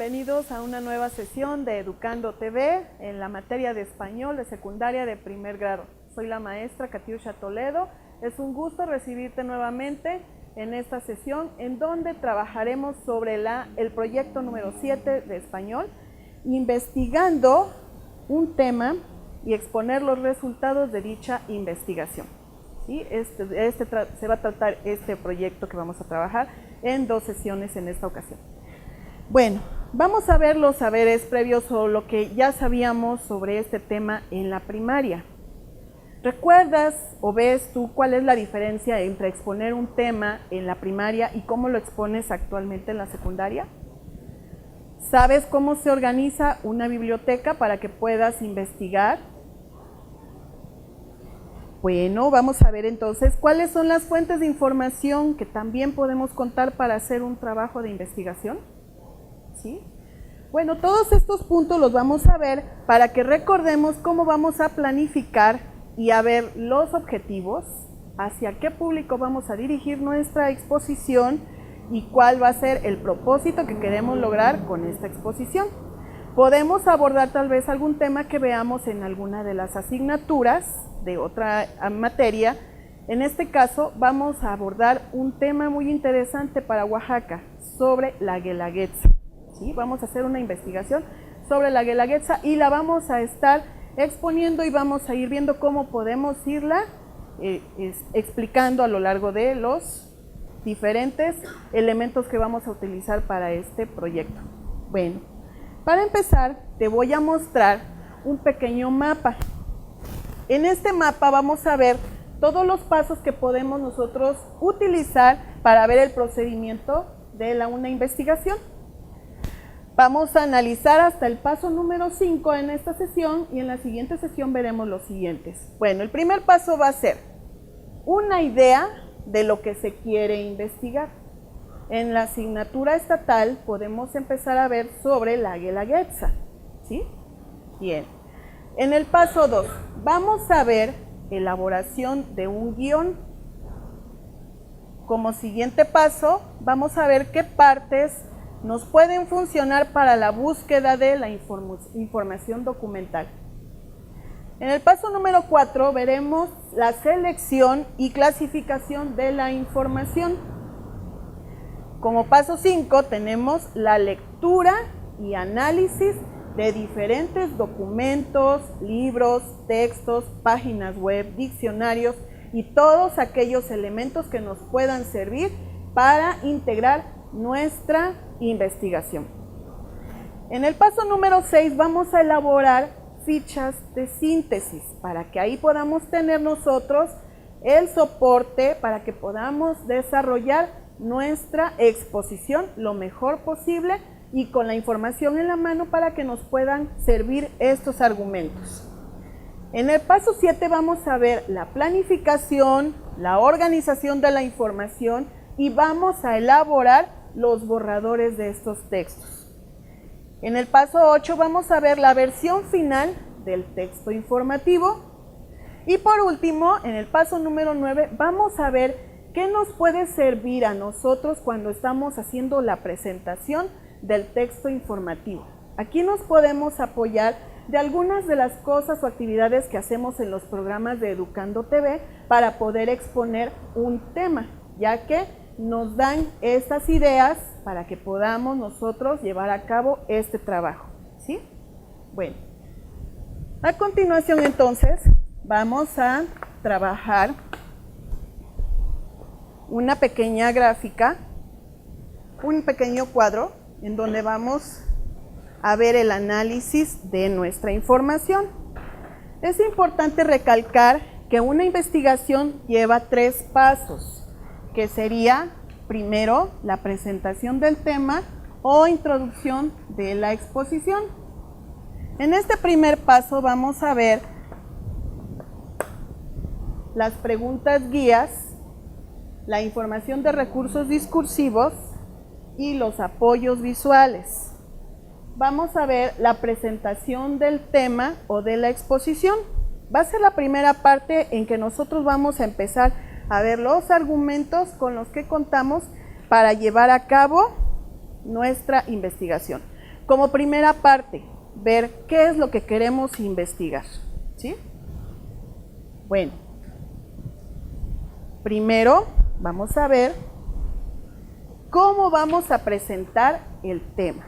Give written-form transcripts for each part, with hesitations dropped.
bienvenidos a una nueva sesión de Educando TV en la materia de español de secundaria de primer grado. Soy la maestra Katiusha Toledo. Es un gusto recibirte nuevamente en esta sesión en donde trabajaremos sobre el proyecto número 7 de español, investigando un tema y exponer los resultados de dicha investigación. ¿Sí? Se va a tratar este proyecto que vamos a trabajar en 2 sesiones en esta ocasión. Bueno, vamos a ver los saberes previos o lo que ya sabíamos sobre este tema en la primaria. ¿Recuerdas o ves tú cuál es la diferencia entre exponer un tema en la primaria y cómo lo expones actualmente en la secundaria? ¿Sabes cómo se organiza una biblioteca para que puedas investigar? Bueno, vamos a ver entonces cuáles son las fuentes de información que también podemos contar para hacer un trabajo de investigación. ¿Sí? Bueno, todos estos puntos los vamos a ver para que recordemos cómo vamos a planificar y a ver los objetivos, hacia qué público vamos a dirigir nuestra exposición y cuál va a ser el propósito que queremos lograr con esta exposición. Podemos abordar tal vez algún tema que veamos en alguna de las asignaturas de otra materia. En este caso vamos a abordar un tema muy interesante para Oaxaca, sobre la Guelaguetza. ¿Sí? Vamos a hacer una investigación sobre la Guelaguetza y la vamos a estar exponiendo y vamos a ir viendo cómo podemos irla explicando a lo largo de los diferentes elementos que vamos a utilizar para este proyecto. Bueno, para empezar te voy a mostrar un pequeño mapa. En este mapa vamos a ver todos los pasos que podemos nosotros utilizar para ver el procedimiento de una investigación. Vamos a analizar hasta el paso número 5 en esta sesión y en la siguiente sesión veremos los siguientes. Bueno, el primer paso va a ser una idea de lo que se quiere investigar. En la asignatura estatal podemos empezar a ver sobre la Guelaguetza. ¿Sí? Bien. En el paso 2 vamos a ver elaboración de un guión. Como siguiente paso vamos a ver qué partes nos pueden funcionar para la búsqueda de la información documental. En el paso número 4 veremos la selección y clasificación de la información. Como paso 5 tenemos la lectura y análisis de diferentes documentos, libros, textos, páginas web, diccionarios y todos aquellos elementos que nos puedan servir para integrar nuestra investigación. En el paso número 6 vamos a elaborar fichas de síntesis para que ahí podamos tener nosotros el soporte para que podamos desarrollar nuestra exposición lo mejor posible y con la información en la mano para que nos puedan servir estos argumentos. En el paso 7 vamos a ver la planificación, la organización de la información y vamos a elaborar los borradores de estos textos. En el paso 8 vamos a ver la versión final del texto informativo. Y por último, en el paso número 9 vamos a ver qué nos puede servir a nosotros cuando estamos haciendo la presentación del texto informativo. Aquí nos podemos apoyar de algunas de las cosas o actividades que hacemos en los programas de Educando TV para poder exponer un tema, ya que nos dan estas ideas para que podamos nosotros llevar a cabo este trabajo. ¿Sí? Bueno, a continuación entonces vamos a trabajar una pequeña gráfica, un pequeño cuadro en donde vamos a ver el análisis de nuestra información. Es importante recalcar que una investigación lleva 3 pasos, que sería primero la presentación del tema o introducción de la exposición. En este primer paso vamos a ver las preguntas guías, la información de recursos discursivos y los apoyos visuales. Vamos a ver la presentación del tema o de la exposición. Va a ser la primera parte en que nosotros vamos a empezar a ver los argumentos con los que contamos para llevar a cabo nuestra investigación. Como primera parte, ver qué es lo que queremos investigar, ¿sí? Bueno, primero vamos a ver cómo vamos a presentar el tema,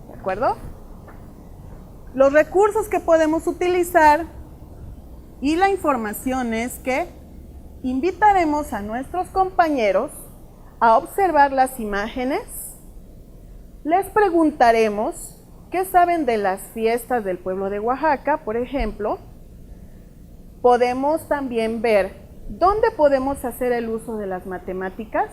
¿de acuerdo? Los recursos que podemos utilizar y la información es que invitaremos a nuestros compañeros a observar las imágenes, les preguntaremos qué saben de las fiestas del pueblo de Oaxaca, por ejemplo. Podemos también ver dónde podemos hacer el uso de las matemáticas.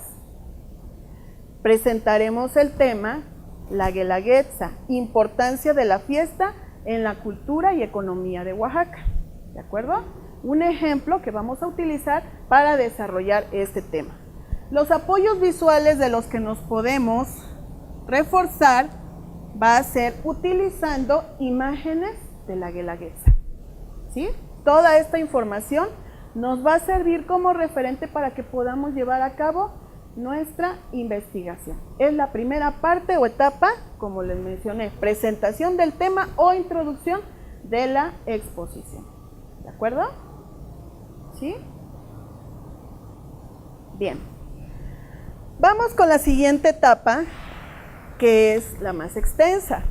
Presentaremos el tema, la Guelaguetza, importancia de la fiesta en la cultura y economía de Oaxaca, ¿de acuerdo? Un ejemplo que vamos a utilizar para desarrollar este tema. Los apoyos visuales de los que nos podemos reforzar va a ser utilizando imágenes de la Guelaguetza, ¿sí? Toda esta información nos va a servir como referente para que podamos llevar a cabo nuestra investigación. Es la primera parte o etapa, como les mencioné, presentación del tema o introducción de la exposición. ¿De acuerdo? ¿Sí? Bien. Vamos con la siguiente etapa, que es la más extensa.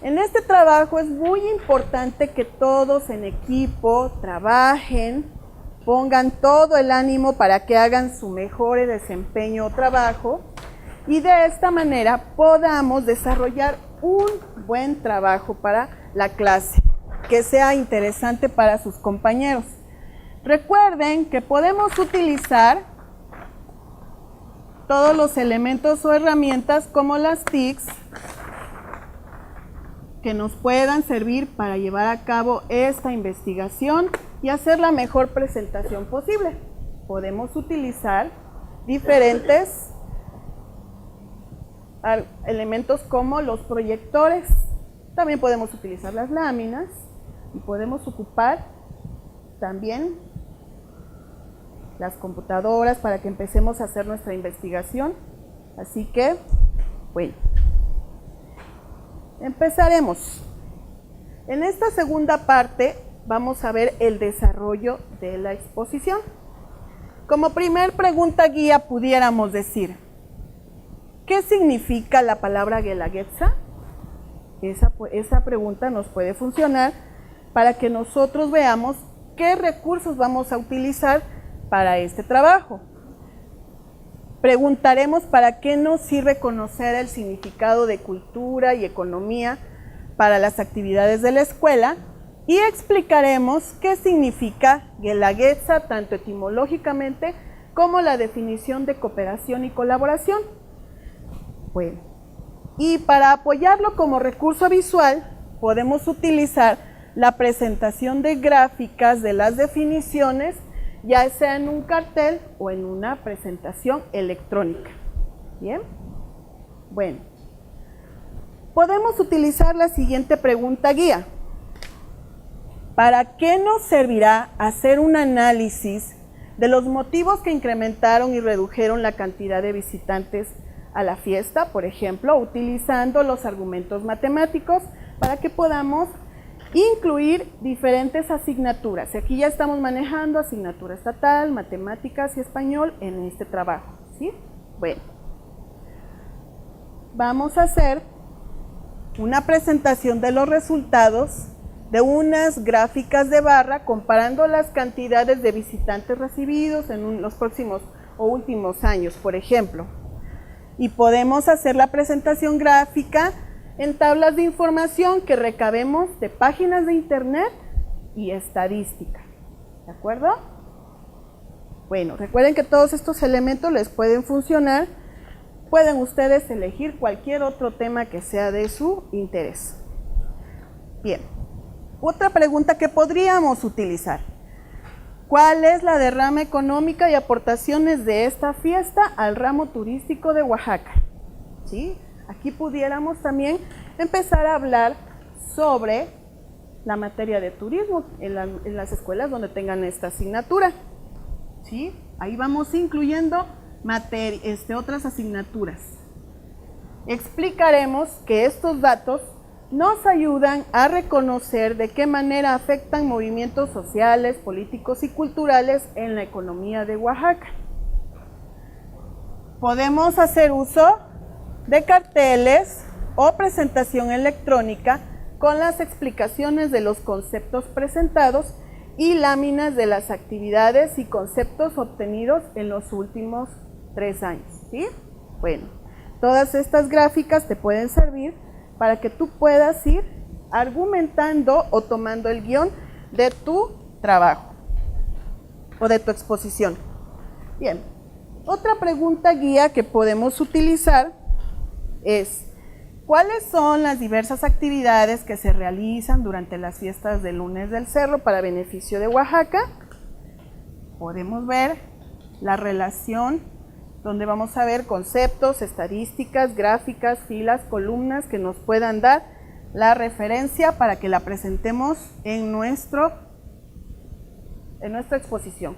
En este trabajo es muy importante que todos en equipo trabajen, pongan todo el ánimo para que hagan su mejor desempeño o trabajo y de esta manera podamos desarrollar un buen trabajo para la clase, que sea interesante para sus compañeros. Recuerden que podemos utilizar todos los elementos o herramientas como las TICs que nos puedan servir para llevar a cabo esta investigación y hacer la mejor presentación posible. Podemos utilizar diferentes elementos como los proyectores, también podemos utilizar las láminas y podemos ocupar también las computadoras para que empecemos a hacer nuestra investigación. Así que, bueno, empezaremos. En esta segunda parte vamos a ver el desarrollo de la exposición. Como primer pregunta guía pudiéramos decir, ¿qué significa la palabra Guelaguetza? Esa pregunta nos puede funcionar para que nosotros veamos qué recursos vamos a utilizar para este trabajo. Preguntaremos para qué nos sirve conocer el significado de cultura y economía para las actividades de la escuela y explicaremos qué significa Guelaguetza tanto etimológicamente como la definición de cooperación y colaboración. Bueno, y para apoyarlo como recurso visual podemos utilizar la presentación de gráficas de las definiciones, ya sea en un cartel o en una presentación electrónica. ¿Bien? Bueno, podemos utilizar la siguiente pregunta guía. ¿Para qué nos servirá hacer un análisis de los motivos que incrementaron y redujeron la cantidad de visitantes a la fiesta? Por ejemplo, utilizando los argumentos matemáticos para que podamos incluir diferentes asignaturas. Aquí ya estamos manejando asignatura estatal, matemáticas y español en este trabajo, ¿sí? Bueno, vamos a hacer una presentación de los resultados de unas gráficas de barra comparando las cantidades de visitantes recibidos en los próximos o últimos años, por ejemplo. Y podemos hacer la presentación gráfica en tablas de información que recabemos de páginas de internet y estadística. ¿De acuerdo? Bueno, recuerden que todos estos elementos les pueden funcionar. Pueden ustedes elegir cualquier otro tema que sea de su interés. Bien, otra pregunta que podríamos utilizar. ¿Cuál es la derrama económica y aportaciones de esta fiesta al ramo turístico de Oaxaca? ¿Sí? Aquí pudiéramos también empezar a hablar sobre la materia de turismo en las escuelas donde tengan esta asignatura. ¿Sí? Ahí vamos incluyendo otras asignaturas. Explicaremos que estos datos nos ayudan a reconocer de qué manera afectan movimientos sociales, políticos y culturales en la economía de Oaxaca. Podemos hacer uso de carteles o presentación electrónica con las explicaciones de los conceptos presentados y láminas de las actividades y conceptos obtenidos en los últimos 3 años, ¿sí? Bueno, todas estas gráficas te pueden servir para que tú puedas ir argumentando o tomando el guión de tu trabajo o de tu exposición. Bien, otra pregunta guía que podemos utilizar es: ¿cuáles son las diversas actividades que se realizan durante las fiestas del Lunes del Cerro para beneficio de Oaxaca? Podemos ver la relación donde vamos a ver conceptos, estadísticas, gráficas, filas, columnas que nos puedan dar la referencia para que la presentemos en nuestra exposición.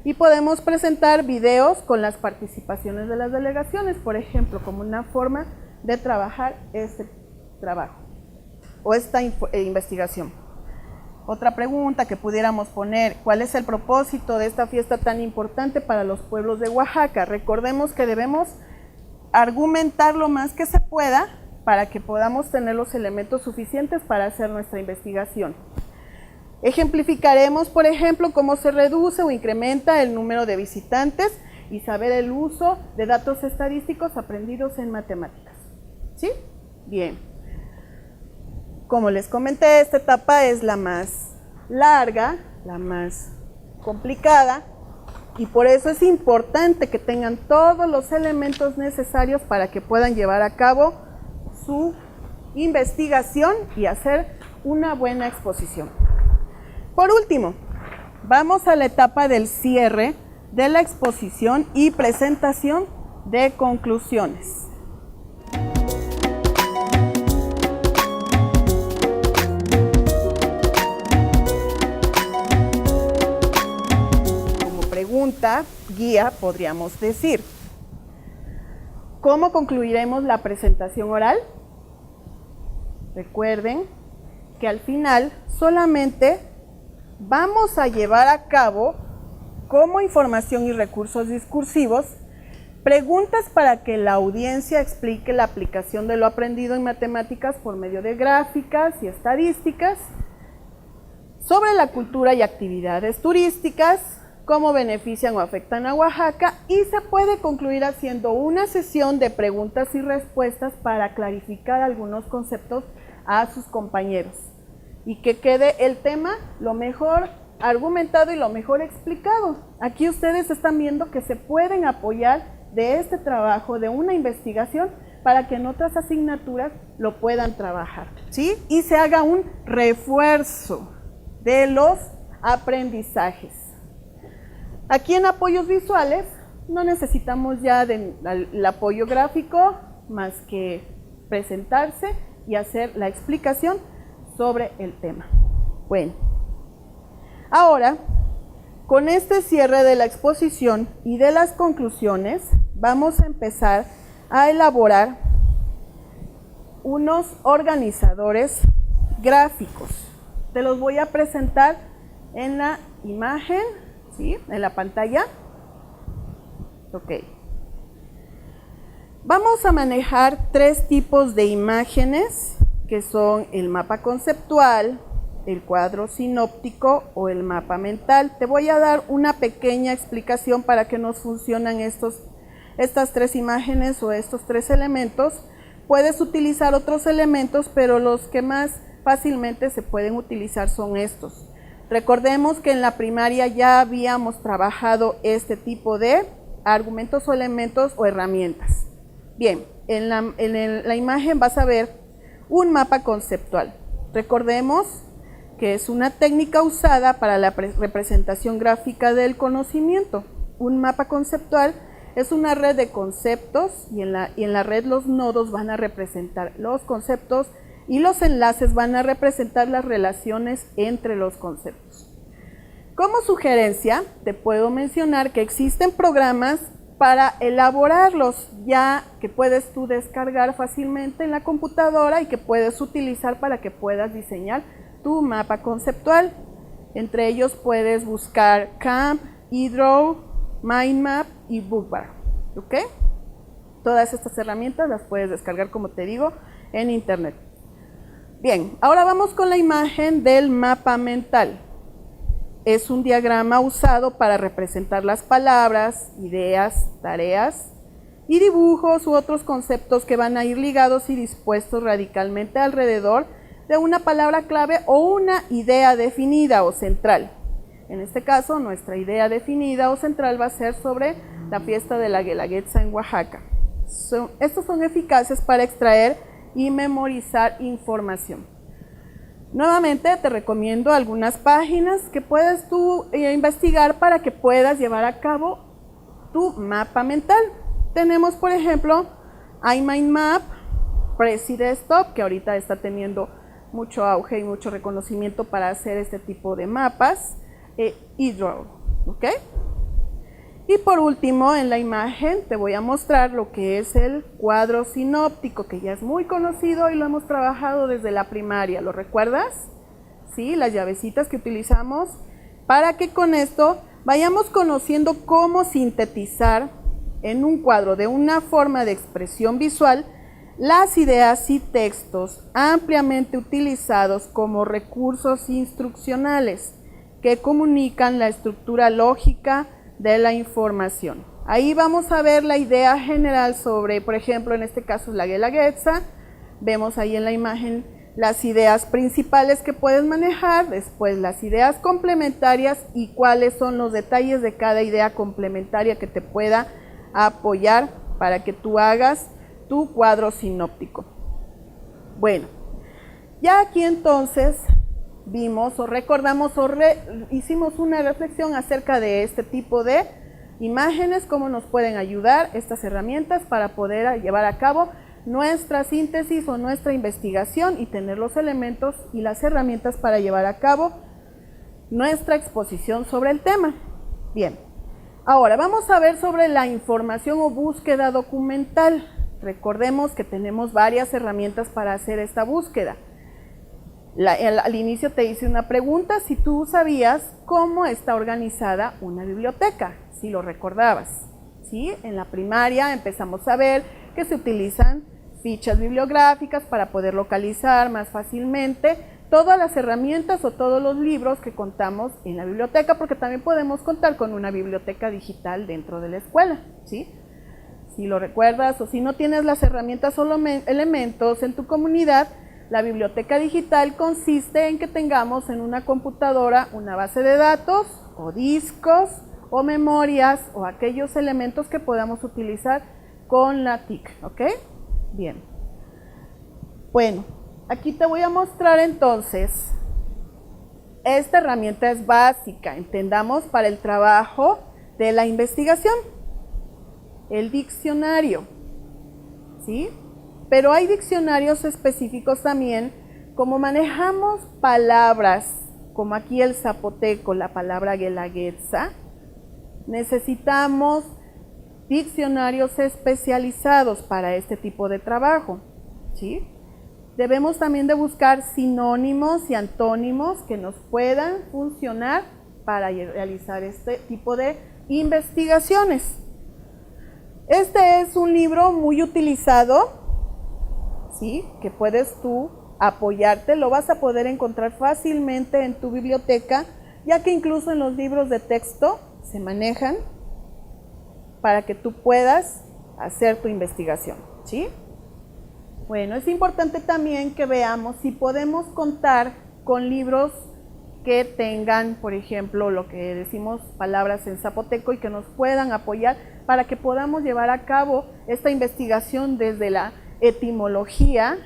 Y podemos presentar videos con las participaciones de las delegaciones, por ejemplo, como una forma de trabajar este trabajo o esta investigación. Otra pregunta que pudiéramos poner: ¿cuál es el propósito de esta fiesta tan importante para los pueblos de Oaxaca? Recordemos que debemos argumentar lo más que se pueda para que podamos tener los elementos suficientes para hacer nuestra investigación. Ejemplificaremos, por ejemplo, cómo se reduce o incrementa el número de visitantes y saber el uso de datos estadísticos aprendidos en matemáticas. ¿Sí? Bien. Como les comenté, esta etapa es la más larga, la más complicada, y por eso es importante que tengan todos los elementos necesarios para que puedan llevar a cabo su investigación y hacer una buena exposición. Por último, vamos a la etapa del cierre de la exposición y presentación de conclusiones. Pregunta guía, podríamos decir: ¿cómo concluiremos la presentación oral? Recuerden que al final solamente vamos a llevar a cabo, como información y recursos discursivos, preguntas para que la audiencia explique la aplicación de lo aprendido en matemáticas por medio de gráficas y estadísticas sobre la cultura y actividades turísticas, cómo benefician o afectan a Oaxaca, y se puede concluir haciendo una sesión de preguntas y respuestas para clarificar algunos conceptos a sus compañeros y que quede el tema lo mejor argumentado y lo mejor explicado. Aquí ustedes están viendo que se pueden apoyar de este trabajo, de una investigación, para que en otras asignaturas lo puedan trabajar, ¿sí? Y se haga un refuerzo de los aprendizajes. Aquí en apoyos visuales no necesitamos ya el apoyo gráfico más que presentarse y hacer la explicación sobre el tema. Bueno, ahora con este cierre de la exposición y de las conclusiones vamos a empezar a elaborar unos organizadores gráficos. Te los voy a presentar en la imagen, ¿sí? En la pantalla. Ok. Vamos a manejar 3 tipos de imágenes, que son el mapa conceptual, el cuadro sinóptico o el mapa mental. Te voy a dar una pequeña explicación para que nos funcionan estas 3 imágenes o estos 3 elementos. Puedes utilizar otros elementos, pero los que más fácilmente se pueden utilizar son estos. Recordemos que en la primaria ya habíamos trabajado este tipo de argumentos o elementos o herramientas. Bien, en la imagen vas a ver un mapa conceptual. Recordemos que es una técnica usada para la representación gráfica del conocimiento. Un mapa conceptual es una red de conceptos y en la red los nodos van a representar los conceptos y los enlaces van a representar las relaciones entre los conceptos. Como sugerencia, te puedo mencionar que existen programas para elaborarlos, ya que puedes tú descargar fácilmente en la computadora y que puedes utilizar para que puedas diseñar tu mapa conceptual. Entre ellos puedes buscar CAMP, eDraw, MindMap y BookBar. ¿Ok? Todas estas herramientas las puedes descargar, como te digo, en internet. Bien, ahora vamos con la imagen del mapa mental. Es un diagrama usado para representar las palabras, ideas, tareas y dibujos u otros conceptos que van a ir ligados y dispuestos radicalmente alrededor de una palabra clave o una idea definida o central. En este caso, nuestra idea definida o central va a ser sobre la fiesta de la Guelaguetza en Oaxaca. Estos son eficaces para extraer y memorizar información. Nuevamente te recomiendo algunas páginas que puedes tú investigar para que puedas llevar a cabo tu mapa mental. Tenemos, por ejemplo, iMindMap, Prezi Desktop, que ahorita está teniendo mucho auge y mucho reconocimiento para hacer este tipo de mapas, eDraw, ¿ok? Y por último, en la imagen te voy a mostrar lo que es el cuadro sinóptico, que ya es muy conocido y lo hemos trabajado desde la primaria. ¿Lo recuerdas? Sí, las llavecitas que utilizamos para que con esto vayamos conociendo cómo sintetizar en un cuadro de una forma de expresión visual las ideas y textos ampliamente utilizados como recursos instruccionales que comunican la estructura lógica de la información. Ahí vamos a ver la idea general sobre, por ejemplo, en este caso la Guelaguetza. Vemos ahí en la imagen las ideas principales que puedes manejar, después las ideas complementarias y cuáles son los detalles de cada idea complementaria que te pueda apoyar para que tú hagas tu cuadro sinóptico. Bueno, ya aquí entonces vimos o recordamos o hicimos una reflexión acerca de este tipo de imágenes, cómo nos pueden ayudar estas herramientas para poder llevar a cabo nuestra síntesis o nuestra investigación y tener los elementos y las herramientas para llevar a cabo nuestra exposición sobre el tema. Bien, ahora vamos a ver sobre la información o búsqueda documental. Recordemos que tenemos varias herramientas para hacer esta búsqueda. Al inicio te hice una pregunta si tú sabías cómo está organizada una biblioteca, si lo recordabas. ¿Sí? En la primaria empezamos a ver que se utilizan fichas bibliográficas para poder localizar más fácilmente todas las herramientas o todos los libros que contamos en la biblioteca, porque también podemos contar con una biblioteca digital dentro de la escuela. ¿Sí? Si lo recuerdas o si no tienes las herramientas o elementos en tu comunidad, la biblioteca digital consiste en que tengamos en una computadora una base de datos o discos o memorias o aquellos elementos que podamos utilizar con la TIC, ¿ok? Bien. Bueno, aquí te voy a mostrar entonces, esta herramienta es básica, entendamos, para el trabajo de la investigación, el diccionario, ¿sí? Pero hay diccionarios específicos también, como manejamos palabras, como aquí el zapoteco, la palabra Guelaguetza, necesitamos diccionarios especializados para este tipo de trabajo, ¿sí? Debemos también de buscar sinónimos y antónimos que nos puedan funcionar para realizar este tipo de investigaciones. Este es un libro muy utilizado, ¿sí? Que puedes tú apoyarte, lo vas a poder encontrar fácilmente en tu biblioteca, ya que incluso en los libros de texto se manejan para que tú puedas hacer tu investigación, ¿sí? Bueno, es importante también que veamos si podemos contar con libros que tengan, por ejemplo, lo que decimos palabras en zapoteco y que nos puedan apoyar para que podamos llevar a cabo esta investigación desde la etimología,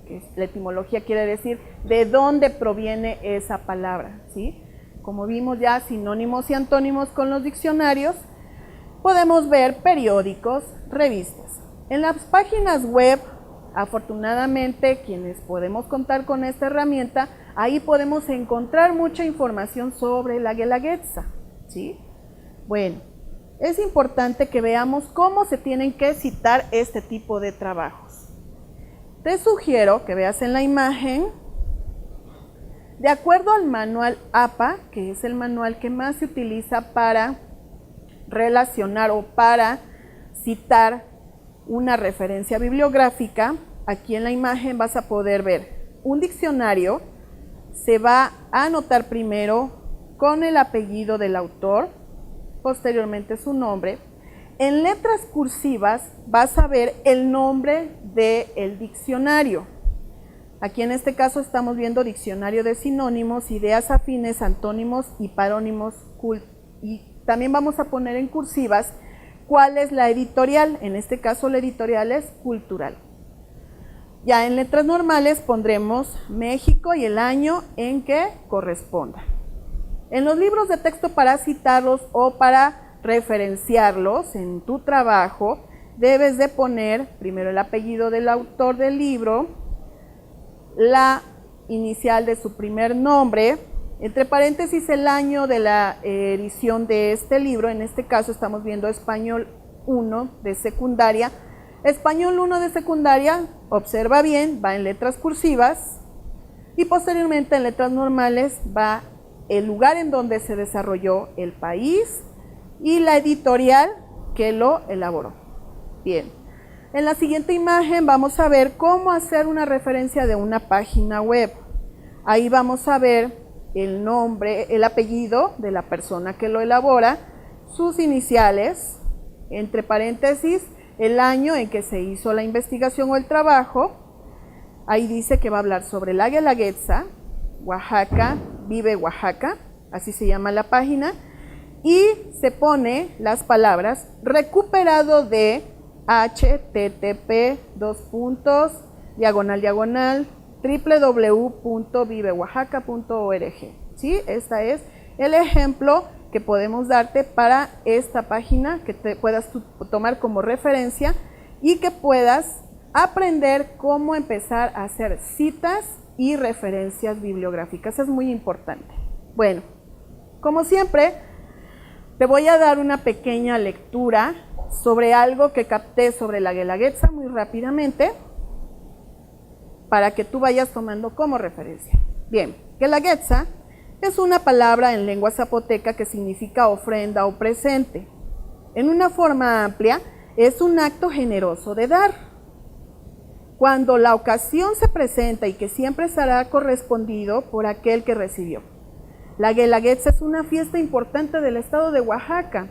que la etimología quiere decir de dónde proviene esa palabra, ¿sí? Como vimos ya sinónimos y antónimos con los diccionarios, podemos ver periódicos, revistas. En las páginas web, afortunadamente, quienes podemos contar con esta herramienta, ahí podemos encontrar mucha información sobre la Guelaguetza, ¿sí? Bueno, es importante que veamos cómo se tienen que citar este tipo de trabajos. Te sugiero que veas en la imagen, de acuerdo al manual APA, que es el manual que más se utiliza para relacionar o para citar una referencia bibliográfica. Aquí en la imagen vas a poder ver un diccionario. Se va a anotar primero con el apellido del autor, posteriormente su nombre. En letras cursivas vas a ver el nombre del diccionario. Aquí en este caso estamos viendo diccionario de sinónimos, ideas afines, antónimos y parónimos. Y también vamos a poner en cursivas cuál es la editorial. En este caso la editorial es Cultural. Ya en letras normales pondremos México y el año en que corresponda. En los libros de texto, para citarlos o para referenciarlos en tu trabajo, debes de poner primero el apellido del autor del libro, la inicial de su primer nombre, entre paréntesis el año de la edición de este libro. En este caso estamos viendo Español 1 de secundaria. Español 1 de secundaria, observa bien, va en letras cursivas, y posteriormente en letras normales va el lugar en donde se desarrolló, el país y la editorial que lo elaboró. Bien, en la siguiente imagen vamos a ver cómo hacer una referencia de una página web. Ahí vamos a ver el nombre, el apellido de la persona que lo elabora, sus iniciales, entre paréntesis, el año en que se hizo la investigación o el trabajo. Ahí dice que va a hablar sobre la Guelaguetza, Oaxaca, Vive Oaxaca, así se llama la página, y se pone las palabras recuperado de http://www.viveoaxaca.org. ¿Sí? Este es el ejemplo que podemos darte para esta página, que te puedas tomar como referencia y que puedas aprender cómo empezar a hacer citas y referencias bibliográficas. Es muy importante. Bueno, como siempre, te voy a dar una pequeña lectura sobre algo que capté sobre la Guelaguetza muy rápidamente, para que tú vayas tomando como referencia. Bien, Guelaguetza es una palabra en lengua zapoteca que significa ofrenda o presente. En una forma amplia, es un acto generoso de dar. Cuando la ocasión se presenta y que siempre será correspondido por aquel que recibió. La Guelaguetza es una fiesta importante del estado de Oaxaca,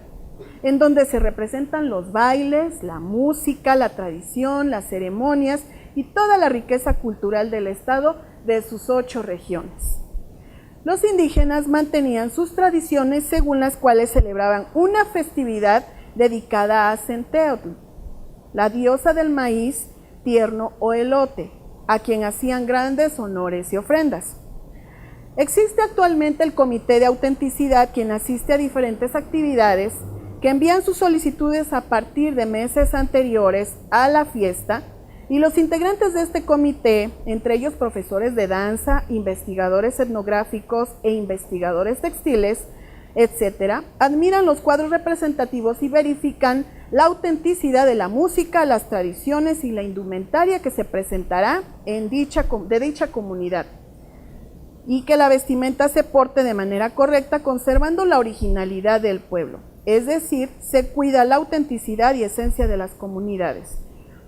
en donde se representan los bailes, la música, la tradición, las ceremonias y toda la riqueza cultural del estado de sus 8 regiones. Los indígenas mantenían sus tradiciones según las cuales celebraban una festividad dedicada a Centeotl, la diosa del maíz tierno o elote, a quien hacían grandes honores y ofrendas. Existe actualmente el Comité de Autenticidad, quien asiste a diferentes actividades que envían sus solicitudes a partir de meses anteriores a la fiesta, y los integrantes de este comité, entre ellos profesores de danza, investigadores etnográficos e investigadores textiles, etc., admiran los cuadros representativos y verifican la autenticidad de la música, las tradiciones y la indumentaria que se presentará de dicha comunidad, y que la vestimenta se porte de manera correcta, conservando la originalidad del pueblo. Es decir, se cuida la autenticidad y esencia de las comunidades.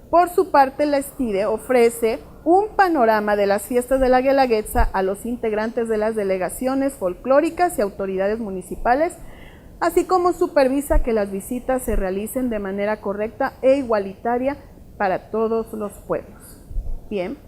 Por su parte, la STIDE ofrece un panorama de las fiestas de la Guelaguetza a los integrantes de las delegaciones folclóricas y autoridades municipales, así como supervisa que las visitas se realicen de manera correcta e igualitaria para todos los pueblos. Bien,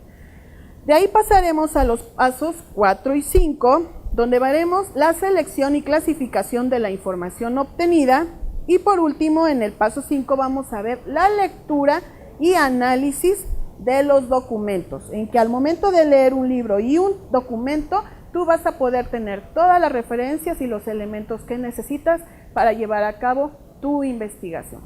de ahí pasaremos a los pasos 4 y 5, donde veremos la selección y clasificación de la información obtenida, y por último, en el paso 5 vamos a ver la lectura y análisis de los documentos, en que al momento de leer un libro y un documento, tú vas a poder tener todas las referencias y los elementos que necesitas para llevar a cabo tu investigación.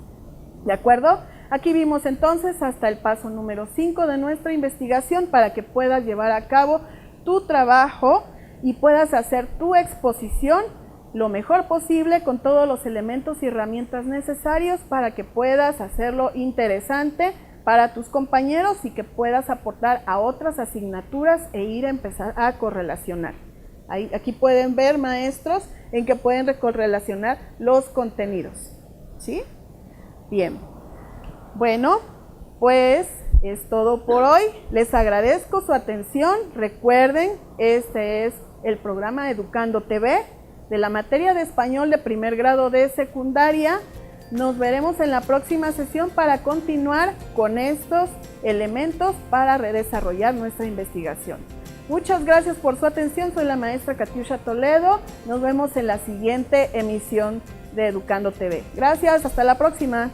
¿De acuerdo? Aquí vimos entonces hasta el paso número 5 de nuestra investigación para que puedas llevar a cabo tu trabajo y puedas hacer tu exposición lo mejor posible con todos los elementos y herramientas necesarios para que puedas hacerlo interesante para tus compañeros y que puedas aportar a otras asignaturas e ir a empezar a correlacionar. Aquí pueden ver, maestros, en que pueden correlacionar los contenidos. ¿Sí? Bien. Bueno, pues es todo por hoy. Les agradezco su atención. Recuerden, este es el programa Educando TV de la materia de español de primer grado de secundaria. Nos veremos en la próxima sesión para continuar con estos elementos para redesarrollar nuestra investigación. Muchas gracias por su atención. Soy la maestra Katiusha Toledo. Nos vemos en la siguiente emisión de Educando TV. Gracias, hasta la próxima.